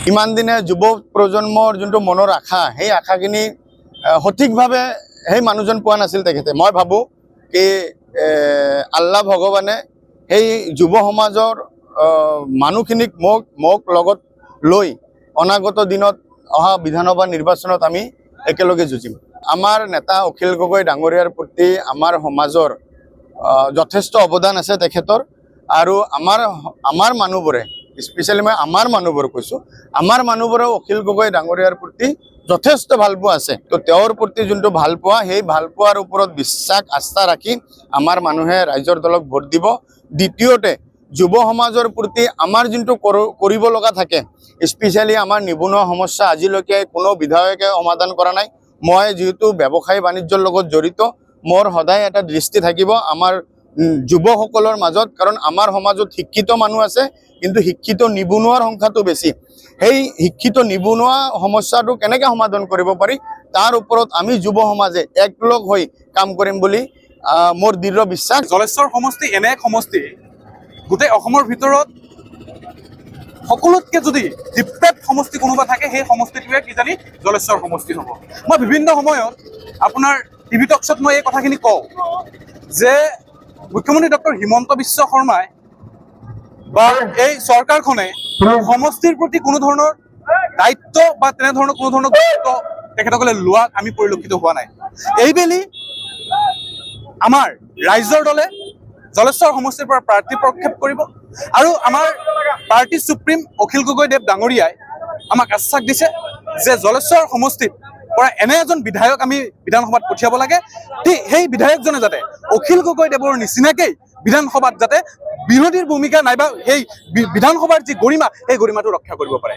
ইমান দিনে যুৱ প্ৰজন্মৰ যোনটো মনৰ আশা, সেই আশাখিনি সঠিকভাৱে সেই মানুহজন পোৱা নাছিল তেখেতে। মই ভাবোঁ কি আল্লাহ ভগৱানে সেই যুৱ সমাজৰ মানুহখিনিক মোক লগত লৈ অনাগত দিনত অহা বিধানসভা নিৰ্বাচনত আমি একেলগে যুঁজিম। আমাৰ নেতা অখিল গগৈ ডাঙৰীয়াৰ প্ৰতি আমাৰ সমাজৰ যথেষ্ট অৱদান আছে তেখেতৰ, আৰু আমাৰ মানুহবোৰে, স্পেচিয়েলি মই আমাৰ মানুহবোৰ কৈছোঁ, আমাৰ মানুহবোৰেও অখিল গগৈ ডাঙৰীয়াৰ প্ৰতি যথেষ্ট ভালপোৱা আছে। তো তেওঁৰ প্ৰতি যোনটো ভালপোৱা, সেই ভালপোৱাৰ ওপৰত বিশ্বাস আস্থা ৰাখি আমাৰ মানুহে ৰাইজৰ দলক ভোট দিব। দ্বিতীয়তে যুৱ সমাজৰ প্ৰতি আমাৰ যোনটো কৰিব লগা থাকে, স্পেচিয়েলি আমাৰ নিবনুৱা সমস্যা আজিলৈকে কোনো বিধায়কে সমাধান কৰা নাই। মই যিহেতু ব্যৱসায় বাণিজ্যৰ লগত জড়িত, মোৰ সদায় এটা দৃষ্টি থাকিব আমাৰ যুৱসকলৰ মাজত, কাৰণ আমাৰ সমাজত শিক্ষিত মানুহ আছে কিন্তু শিক্ষিত নিবনুৱাৰ সংখ্যাটো বেছি। সেই শিক্ষিত নিবনুৱা সমস্যাটো কেনেকৈ সমাধান কৰিব পাৰি তাৰ ওপৰত আমি যুৱ সমাজে একলগ হৈ কাম কৰিম বুলি মোৰ দৃঢ় বিশ্বাস। জলেশ্বৰ সমষ্টি এনে এক সমষ্টি, গোটেই অসমৰ ভিতৰত সকলোতকৈ যদি ডিপ্ৰেট সমষ্টি কোনোবা থাকে, সেই সমষ্টিটোৱে কিজানি জলেশ্বৰ সমষ্টি হ'ব। মই বিভিন্ন সময়ত আপোনাৰ টিভি টকছত মই এই কথাখিনি কওঁ যে মুখ্যমন্ত্ৰী ডক্টৰ হিমন্ত বিশ্ব শৰ্মাই বা এই চৰকাৰখনে সমষ্টিৰ প্ৰতি কোনো ধৰণৰ দায়িত্ব বা তেনেধৰণৰ কোনো ধৰণৰ গুৰুত্ব তেখেতসকলে লোৱা আমি পৰিলক্ষিত হোৱা নাই। এইবেলি আমাৰ ৰাইজৰ দলে জলেশ্বৰ সমষ্টিৰ পৰা প্ৰাৰ্থী প্ৰক্ষেপ কৰিব, আৰু আমাৰ পাৰ্টি চুপ্ৰিম অখিল গগৈদেৱ ডাঙৰীয়াই আমাক আশ্বাস দিছে যে জলেশ্বৰ সমষ্টিত পৰা এনে এজন বিধায়ক আমি বিধানসভাত পঠিয়াব লাগে, সেই বিধায়কজনে যাতে অখিল গগৈদেৱৰ নিচিনাকেই বিধানসভাত যাতে বিৰোধীৰ ভূমিকা নাইবা সেই বিধানসভাৰ যি গৰিমা, সেই গৰিমাটো ৰক্ষা কৰিব পাৰে।